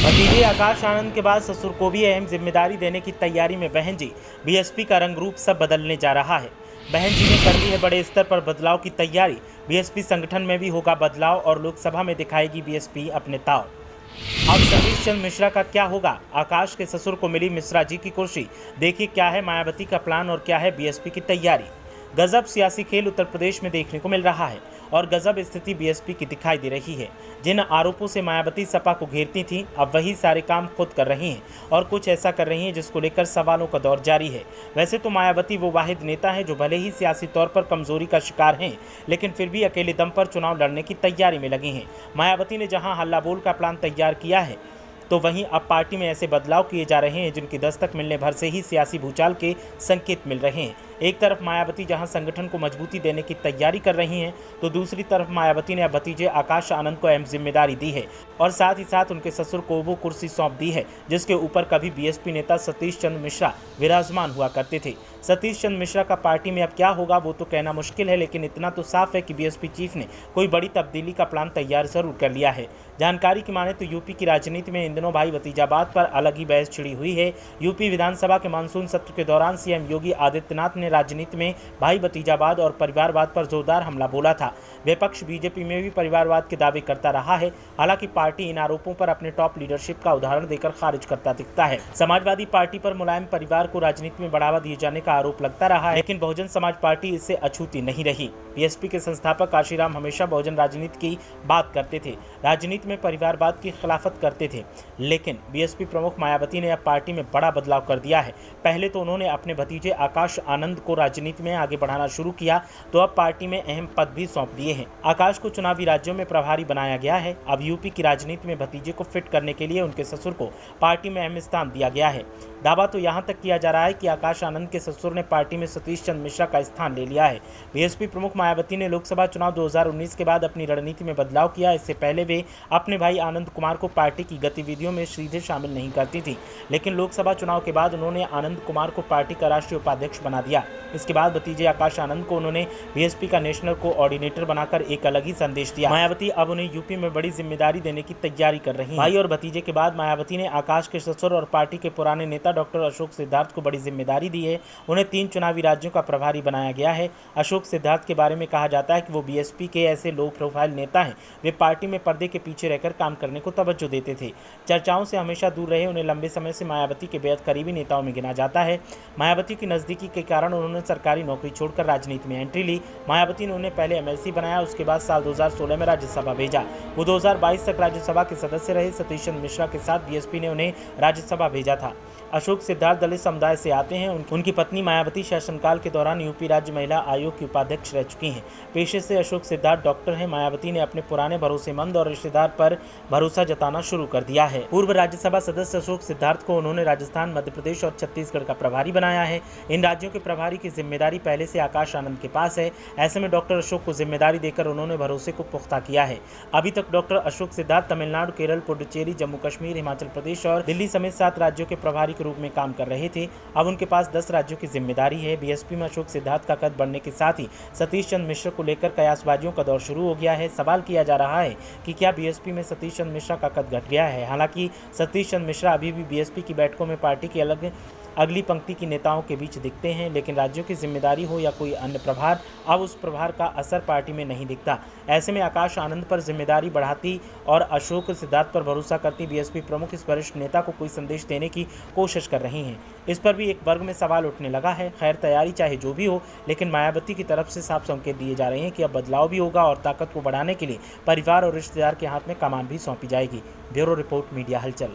भतीजे आकाश आनंद के बाद ससुर को भी अहम जिम्मेदारी देने की तैयारी में बहन जी बीएसपी का रंग रूप सब बदलने जा रहा है। बहन जी ने कर ली है बड़े स्तर पर बदलाव की तैयारी। बीएसपी संगठन में भी होगा बदलाव और लोकसभा में दिखाएगी बीएसपी अपने ताव। अब सतीश चंद्र मिश्रा का क्या होगा? आकाश के ससुर को मिली मिश्रा जी की कुर्सी। देखिए क्या है मायावती का प्लान और क्या है बीएसपी की तैयारी। गजब सियासी खेल उत्तर प्रदेश में देखने को मिल रहा है और गजब स्थिति बीएसपी की दिखाई दे रही है। जिन आरोपों से मायावती सपा को घेरती थी, अब वही सारे काम खुद कर रही हैं और कुछ ऐसा कर रही हैं जिसको लेकर सवालों का दौर जारी है। वैसे तो मायावती वो वाहिद नेता है जो भले ही सियासी तौर पर कमजोरी का शिकार हैं, लेकिन फिर भी अकेले दम पर चुनाव लड़ने की तैयारी में लगी हैं। मायावती ने जहां हल्ला बोल का प्लान तैयार किया है, तो वहीं अब पार्टी में ऐसे बदलाव किए जा रहे हैं जिनकी दस्तक मिलने भर से ही सियासी भूचाल के संकेत मिल रहे हैं। एक तरफ मायावती जहां संगठन को मजबूती देने की तैयारी कर रही हैं, तो दूसरी तरफ मायावती ने अब भतीजे आकाश आनंद को अहम जिम्मेदारी दी है और साथ ही साथ उनके ससुर को वो कुर्सी सौंप दी है जिसके ऊपर कभी बीएसपी नेता सतीश चंद्र मिश्रा विराजमान हुआ करते थे। सतीश चंद्र मिश्रा का पार्टी में अब क्या होगा वो तो कहना मुश्किल है, लेकिन इतना तो साफ है कि बीएसपी चीफ ने कोई बड़ी तब्दीली का प्लान तैयार जरूर कर लिया है। जानकारी की माने तो यूपी की राजनीति में इन दिनों भाई भतीजाबाद पर अलग ही बहस छिड़ी हुई है। यूपी विधानसभा के मानसून सत्र के दौरान सीएम योगी आदित्यनाथ ने राजनीति में भाई भतीजाबाद और परिवारवाद पर जोरदार हमला बोला था। विपक्ष बीजेपी में भी परिवारवाद के दावे करता रहा है। हालांकि पार्टी इन आरोपों पर अपने टॉप लीडरशिप का उदाहरण देकर खारिज करता दिखता है। समाजवादी पार्टी पर मुलायम परिवार को राजनीति में बढ़ावा दिए जाने का आरोप लगता रहा है, लेकिन बहुजन समाज पार्टी इससे अछूती नहीं रही। बीएसपी के संस्थापक काशीराम हमेशा बहुजन राजनीति की बात करते थे, राजनीति में परिवारवाद की खिलाफत करते थे, लेकिन बीएसपी प्रमुख मायावती ने अब पार्टी में बड़ा बदलाव कर दिया है। पहले तो उन्होंने अपने भतीजे आकाश आनंद को राजनीति में आगे बढ़ाना शुरू किया, तो अब पार्टी में अहम पद भी सौंप दिए हैं। आकाश को चुनावी राज्यों में प्रभारी बनाया गया है। अब यूपी की राजनीति में भतीजे को फिट करने के लिए उनके ससुर को पार्टी में अहम स्थान दिया गया है। दावा तो यहां तक किया जा रहा है कि आकाश आनंद के ससुर ने पार्टी में सतीश चंद्र मिश्रा का स्थान ले लिया है। बीएसपी प्रमुख मायावती ने लोकसभा चुनाव 2019 के बाद अपनी रणनीति में बदलाव किया। इससे पहले वे अपने भाई आनंद कुमार को पार्टी की गतिविधियों में सीधे शामिल नहीं करती थी, लेकिन लोकसभा चुनाव के बाद उन्होंने आनंद कुमार को पार्टी का राष्ट्रीय उपाध्यक्ष बना दिया। इसके बाद भतीजे आकाश आनंद को उन्होंने बीएसपी का नेशनल कोऑर्डिनेटर बनाकर एक अलग ही संदेश दिया। मायावती अब उन्हें यूपी में बड़ी जिम्मेदारी देने की तैयारी कर रही हैं। भाई और भतीजे के बाद मायावती ने आकाश के ससुर और पार्टी के पुराने नेता डॉक्टर अशोक सिद्धार्थ को बड़ी जिम्मेदारी दी है। उन्हें 3 चुनावी राज्यों का प्रभारी बनाया गया है। अशोक सिद्धार्थ के बारे में कहा जाता है कि वो बीएसपी के ऐसे लो प्रोफाइल नेता हैं, वे पार्टी में पर्दे के पीछे रहकर काम करने को तवज्जो देते थे, चर्चाओं से हमेशा दूर रहे। उन्हें लंबे समय से मायावती के बेहद करीबी नेताओं में गिना जाता है। मायावती की नजदीकी के कारण उन्होंने सरकारी नौकरी छोड़कर राजनीति में एंट्री ली। मायावती ने उन्हें पहले एमएलसी बनाया, उसके बाद साल 2016 में राज्यसभा भेजा। वो 2022 तक राज्यसभा के सदस्य रहे। सतीश चंद्र मिश्रा के साथ बीएसपी ने उन्हें राज्यसभा भेजा था। अशोक सिद्धार्थ दलित समुदाय से आते हैं। उनकी पत्नी मायावती शासनकाल के दौरान यूपी राज्य महिला आयोग की उपाध्यक्ष रह चुकी हैं। पेशे से अशोक सिद्धार्थ डॉक्टर हैं। मायावती ने अपने पुराने भरोसेमंद और रिश्तेदार पर भरोसा जताना शुरू कर दिया है। पूर्व राज्यसभा सदस्य अशोक सिद्धार्थ को उन्होंने राजस्थान, मध्य प्रदेश और छत्तीसगढ़ का प्रभारी बनाया है। इन राज्यों के प्रभारी की जिम्मेदारी पहले से आकाश आनंद के पास है। ऐसे में डॉक्टर अशोक को जिम्मेदारी देकर उन्होंने भरोसे को पुख्ता किया है। अभी तक डॉक्टर अशोक सिद्धार्थ तमिलनाडु, केरल, पुडुचेरी, जम्मू कश्मीर, हिमाचल प्रदेश और दिल्ली समेत 7 राज्यों के प्रभारी के रूप में काम कर रहे थे। अब उनके पास 10 राज्यों की जिम्मेदारी है। बीएसपी में अशोक सिद्धार्थ का कद बढ़ने के साथ ही सतीश चंद्र मिश्रा को लेकर कयासबाजियों का दौर शुरू हो गया है। सवाल किया जा रहा है कि क्या बीएसपी में सतीश चंद्र मिश्रा का कद घट गया है। हालांकि सतीश चंद्र मिश्रा अभी भी बीएसपी की बैठकों में पार्टी की अगली पंक्ति की नेताओं के बीच दिखते हैं, लेकिन राज्यों की जिम्मेदारी हो या कोई अन्य प्रभार, अब उस प्रभार का असर पार्टी में नहीं दिखता। ऐसे में आकाश आनंद पर जिम्मेदारी बढ़ाती और अशोक सिद्धार्थ पर भरोसा करती बीएसपी प्रमुख इस वरिष्ठ नेता को कोई संदेश देने की कोशिश कर रही हैं। इस पर भी एक वर्ग में सवाल उठने लगा है। खैर, तैयारी चाहे जो भी हो, लेकिन मायावती की तरफ से साफ संकेत दिए जा रहे हैं कि अब बदलाव भी होगा और ताकत को बढ़ाने के लिए परिवार और रिश्तेदार के हाथ में कमान भी सौंपी जाएगी। ब्यूरो रिपोर्ट, मीडिया हलचल।